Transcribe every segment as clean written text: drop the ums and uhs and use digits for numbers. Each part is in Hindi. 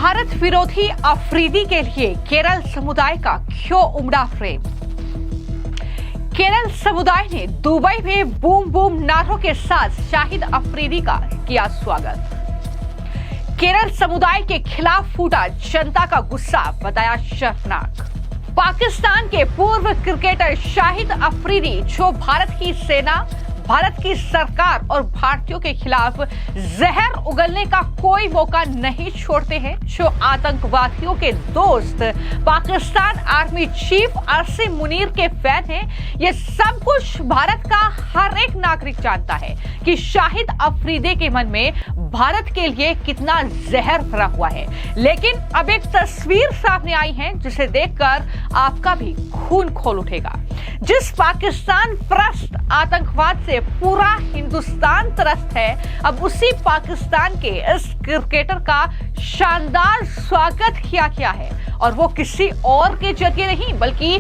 भारत विरोधी अफरीदी के लिए केरल समुदाय का क्यों उमड़ा फ्रेम। केरल समुदाय ने दुबई में बूम बूम नारों के साथ शाहिद अफरीदी का किया स्वागत। केरल समुदाय के खिलाफ फूटा जनता का गुस्सा, बताया शर्मनाक। पाकिस्तान के पूर्व क्रिकेटर शाहिद अफरीदी जो भारत की सेना, भारत की सरकार और भारतीयों के खिलाफ जहर उगलने का कोई मौका नहीं छोड़ते हैं, जो आतंकवादियों के दोस्त पाकिस्तान आर्मी चीफ आसिम मुनीर के फैन हैं। ये सब कुछ भारत का हर एक नागरिक जानता है कि शाहिद अफरीदी के मन में भारत के लिए कितना जहर भरा हुआ है। लेकिन अब एक तस्वीर सामने आई है जिसे देखकर आपका भी खून खौल उठेगा। जिस पाकिस्तान परस्त आतंकवाद से पूरा हिंदुस्तान त्रस्त है, अब उसी पाकिस्तान के इस क्रिकेटर का शानदार स्वागत किया गया है, और वो किसी और के जरिए नहीं बल्कि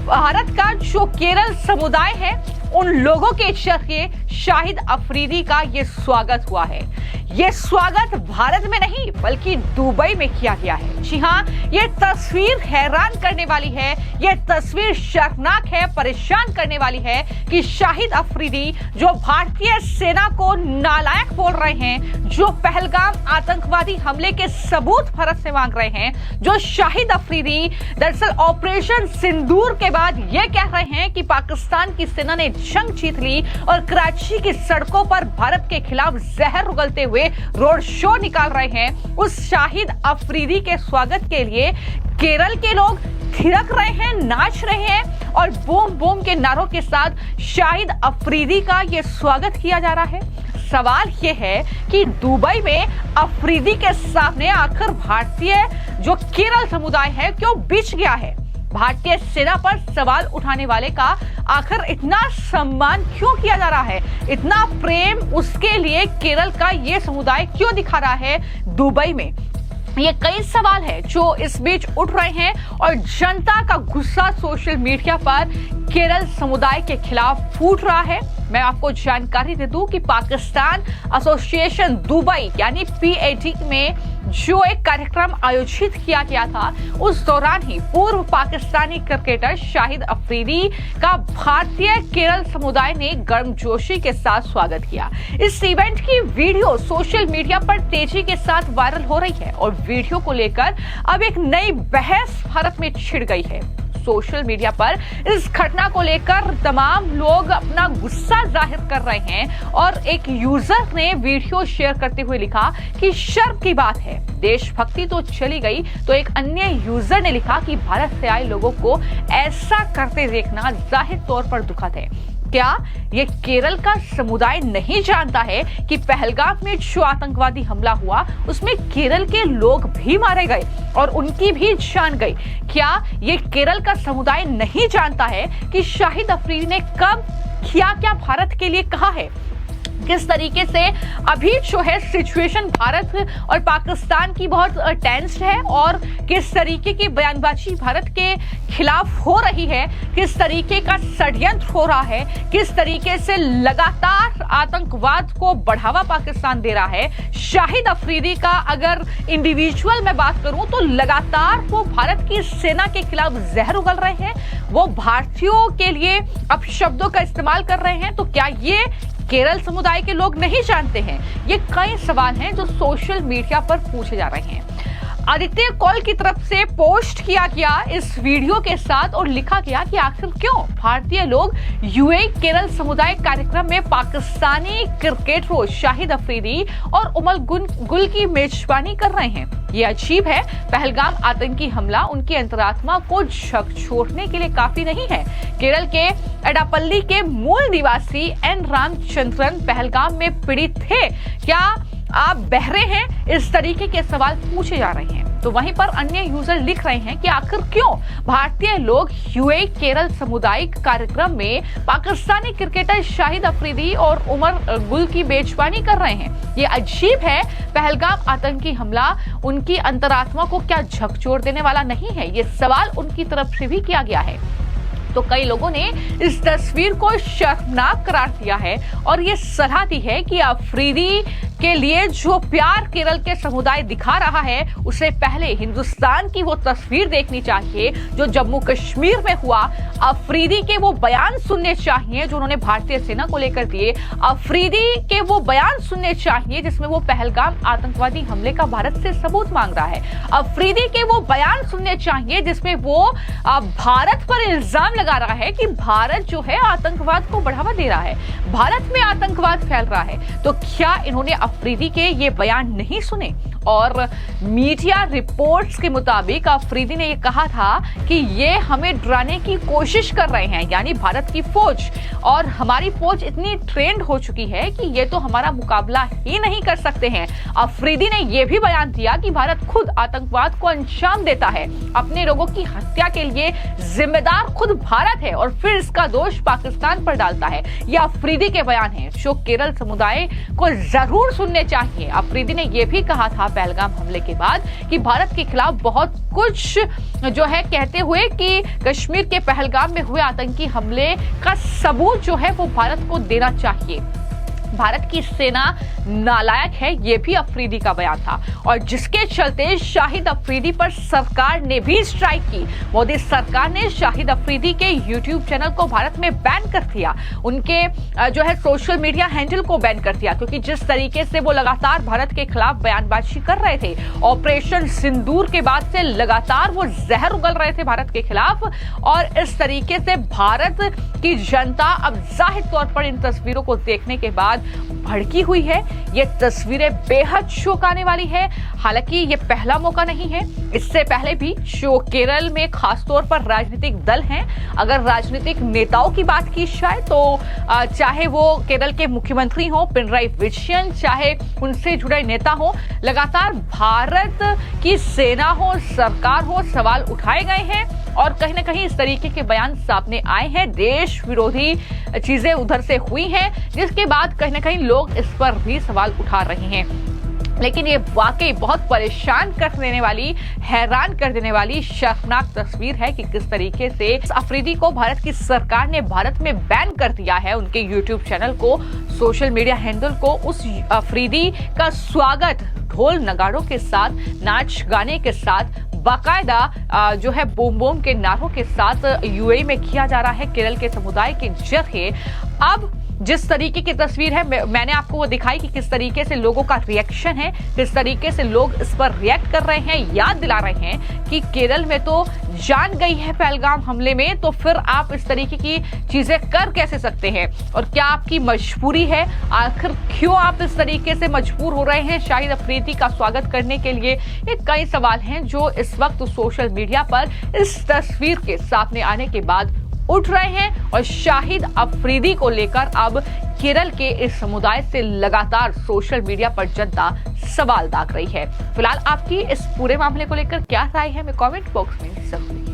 भारत का जो केरल समुदाय है उन लोगों के जरिए शाहिद अफरीदी का ये स्वागत हुआ है। ये स्वागत भारत में नहीं बल्कि दुबई में किया गया है। जी हाँ, ये तस्वीर हैरान करने वाली है, ये तस्वीर शर्मनाक है, परेशान करने वाली है कि शाहिद अफरीदी जो भारतीय सेना को नालायक बोल रहे हैं, जो पहलगाम आतंकवादी हमले के सबूत भारत से मांग रहे हैं, जो शाहिद अफरीदी दरअसल ऑपरेशन सिंदूर के बाद ये कह रहे हैं कि पाकिस्तान की सेना ने जंग जीत ली और कराची की सड़कों पर भारत के खिलाफ जहर उगलते हुए रोड शो निकाल रहे हैं, उस शाहिद अफरीदी के स्वागत के लिए केरल के लोग थिरक रहे हैं, नाच रहे हैं और बूम बूम के नारों के साथ शाहिद अफरीदी का यह स्वागत किया जा रहा है। सवाल यह है कि दुबई में अफरीदी के सामने आखिर भारतीय जो केरल समुदाय है क्यों बिछ गया है। भारतीय सेना पर सवाल उठाने वाले का आखिर इतना सम्मान क्यों किया जा रहा है, इतना प्रेम उसके लिए केरल का ये समुदाय क्यों दिखा रहा है दुबई में। ये कई सवाल है जो इस बीच उठ रहे हैं और जनता का गुस्सा सोशल मीडिया पर केरल समुदाय के खिलाफ फूट रहा है। मैं आपको जानकारी दे दूं कि पाकिस्तान एसोसिएशन दुबई यानी PAD में जो एक कार्यक्रम आयोजित किया गया था, उस दौरान ही पूर्व पाकिस्तानी क्रिकेटर शाहिद अफरीदी का भारतीय केरल समुदाय ने गर्मजोशी के साथ स्वागत किया। इस इवेंट की वीडियो सोशल मीडिया पर तेजी के साथ वायरल हो रही है और वीडियो को लेकर अब एक नई बहस भारत में छिड़ गई है। सोशल मीडिया पर इस घटना को लेकर तमाम लोग अपना गुस्सा जाहिर कर रहे हैं और एक यूजर ने वीडियो शेयर करते हुए लिखा कि शर्म की बात है, देशभक्ति तो चली गई। तो एक अन्य यूजर ने लिखा कि भारत से आए लोगों को ऐसा करते देखना जाहिर तौर पर दुखद है। क्या ये केरल का समुदाय नहीं जानता है कि पहलगाम में जो आतंकवादी हमला हुआ उसमें केरल के लोग भी मारे गए और उनकी भी जान गई। क्या ये केरल का समुदाय नहीं जानता है कि शाहिद अफरीदी ने कब क्या भारत के लिए कहा है, किस तरीके से अभी जो है सिचुएशन भारत और पाकिस्तान की बहुत टेंस्ड है और किस तरीके की बयानबाजी भारत के खिलाफ हो रही है, किस तरीके का षड्यंत्र हो रहा है, किस तरीके से लगातार आतंकवाद को बढ़ावा पाकिस्तान दे रहा है। शाहिद अफरीदी का अगर इंडिविजुअल मैं बात करूं तो लगातार वो भारत की सेना के खिलाफ जहर उगल रहे हैं, वो भारतीयों के लिए अपशब्दों का इस्तेमाल कर रहे हैं। तो क्या ये केरल समुदाय के लोग नहीं जानते हैं? ये कई सवाल हैं जो सोशल मीडिया पर पूछे जा रहे हैं। आदित्य कौल की तरफ से पोस्ट किया गया इस वीडियो के साथ और लिखा गया कि आखिर क्यों भारतीय लोग UAE केरल समुदाय कार्यक्रम में पाकिस्तानी क्रिकेटरों शाहिद अफरीदी और उमर गुल की मेजबानी कर रहे हैं। ये अजीब है। पहलगाम आतंकी हमला उनकी अंतरात्मा को झकझोरने के लिए काफी नहीं है। केरल के एडापल्ली के मूल निवासी N रामचंद्रन पहलगाम में पीड़ित थे। क्या आप बहरे हैं? इस तरीके के सवाल पूछे जा रहे हैं। तो वहीं पर अन्य यूजर लिख रहे हैं कि आखिर क्यों भारतीय लोग UAE केरल सामुदायिक कार्यक्रम में पाकिस्तानी क्रिकेटर शाहिद अफरीदी और उमर गुल की मेजबानी कर रहे हैं। ये अजीब है। पहलगाम आतंकी हमला उनकी अंतरात्मा को क्या झकझोर देने वाला नहीं है? ये सवाल उनकी तरफ से भी किया गया है। तो कई लोगों ने इस तस्वीर को शर्मनाक करार दिया है और ये सलाह दी है कि अफरीदी के लिए जो प्यार केरल के समुदाय दिखा रहा है, उसे पहले हिंदुस्तान की वो तस्वीर देखनी चाहिए जो जम्मू कश्मीर में हुआ। अफरीदी के वो बयान सुनने चाहिए जो उन्होंने भारतीय सेना को लेकर दिए। अफरीदी के वो बयान सुनने चाहिए जिसमें वो पहलगाम आतंकवादी हमले का भारत से सबूत मांग रहा है। अफरीदी के वो बयान सुनने चाहिए जिसमें वो भारत पर इल्जाम लगा रहा है कि भारत जो है आतंकवाद को बढ़ावा दे रहा है, भारत में आतंकवाद फैल रहा है। तो क्या इन्होंने अफरीदी के ये बयान नहीं सुने? और मीडिया रिपोर्ट्स के मुताबिक अफरीदी ने ये कहा था कि ये हमें डराने की कोशिश कर रहे हैं, यानी भारत की फौज, और हमारी फौज इतनी ट्रेंड हो चुकी है कि ये तो हमारा मुकाबला ही नहीं कर सकते हैं। अफरीदी ने यह भी बयान दिया कि भारत खुद आतंकवाद को अंजाम देता है, अपने लोगों की हत्या के लिए जिम्मेदार खुद भारत है और फिर इसका दोष पाकिस्तान पर डालता है। यह अफरीदी के बयान हैं जो केरल समुदाय को जरूर सुनने चाहिए। अफरीदी ने यह भी कहा था पहलगाम हमले के बाद कि भारत के खिलाफ बहुत कुछ जो है कहते हुए कि कश्मीर के पहलगाम में हुए आतंकी हमले का सबूत जो है वो भारत को देना चाहिए। भारत की सेना नालायक है, यह भी अफरीदी का बयान था, और जिसके चलते शाहिद अफरीदी पर सरकार ने भी स्ट्राइक की। मोदी सरकार ने शाहिद अफरीदी के यूट्यूब चैनल को भारत में बैन कर दिया, उनके जो है सोशल मीडिया हैंडल को बैन कर दिया, क्योंकि जिस तरीके से वो लगातार भारत के खिलाफ बयानबाजी कर रहे थे, ऑपरेशन सिंदूर के बाद से लगातार वो जहर उगल रहे थे भारत के खिलाफ, और इस तरीके से भारत की जनता अब जाहिर तौर पर इन तस्वीरों को देखने के बाद भड़की हुई है। ये तस्वीरें बेहद शोकाने वाली है। हालांकि ये पहला मौका नहीं है, इससे पहले भी जो केरल में खासतौर पर राजनीतिक दल हैं, अगर राजनीतिक नेताओं की बात की जाए तो चाहे वो केरल के मुख्यमंत्री हो पिनराई विजयन, चाहे उनसे जुड़े नेता हो, लगातार भारत की सेना हो, सरकार हो, सवाल उठाए गए हैं और कहीं ना कहीं इस तरीके के बयान सामने आए हैं। देश विरोधी चीजें उधर से हुई हैं, जिसके बाद कहीं ना कहीं लोग इस पर भी सवाल उठा रहे हैं। लेकिन ये वाकई बहुत परेशान कर देने वाली, हैरान कर देने वाली शर्मनाक तस्वीर है कि किस तरीके से अफरीदी को भारत की सरकार ने भारत में बैन कर दिया है, उनके यूट्यूब चैनल को, सोशल मीडिया हैंडल को। उस अफरीदी का स्वागत ढोल नगाड़ों के साथ, नाच गाने के साथ, बाकायदा जो है बूम बूम के नारों के साथ यूएई में किया जा रहा है केरल के समुदाय के जरिए। अब जिस तरीके की तस्वीर है, मैंने आपको वो दिखाई कि किस तरीके से लोगों का रिएक्शन है, किस तरीके से लोग इस पर रिएक्ट कर रहे हैं, याद दिला रहे हैं कि केरल में तो जान गई है पहलगाम हमले में, तो फिर आप इस तरीके की चीजें कर कैसे सकते हैं, और क्या आपकी मजबूरी है? आखिर क्यों आप इस तरीके से मजबूर हो रहे हैं शाहिद अफरीदी का स्वागत करने के लिए? ये कई सवाल हैं जो इस वक्त सोशल मीडिया पर इस तस्वीर के सामने आने के बाद उठ रहे हैं, और शाहिद अफरीदी को लेकर अब केरल के इस समुदाय से लगातार सोशल मीडिया पर जनता सवाल दाग रही है। फिलहाल आपकी इस पूरे मामले को लेकर क्या राय है, मैं कमेंट बॉक्स में जरूर